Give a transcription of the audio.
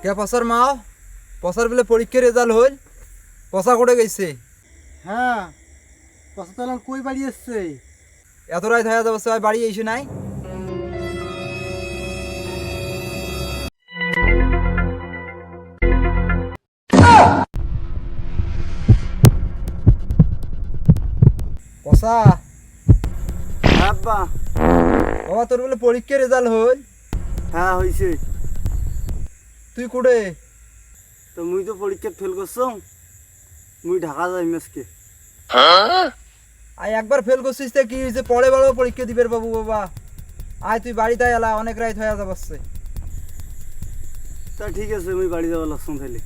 কে পসার মাও পসার বলে পরীক্ষার রেজাল্ট হল পসা করে গেছে। হ্যাঁ পয়সা তো কই বাড়ি এসছে? এত রাত হয়ে যাবে সবাই বাড়ি এসে নাই। পসা হ্যাঁ আব্বা। বাবা তোর বলে পরীক্ষার রেজাল্ট হল, হ্যাঁ হয়েছে। তুই কুড়ে? তো মুই তো পরীক্ষা ফেল করছো, মুই ঢাকা যাই আজকে। আয় একবার ফেল করছিস তে কি হয়েছে, পরে বড় পরীক্ষা দিবের বাবু বাবা। আয় তুই বাড়িতে এলা, অনেক রাত হয়ে যাচ্ছে। তা ঠিক আছে মুই বাড়ি যাওয়ার লাগছম তাহলে।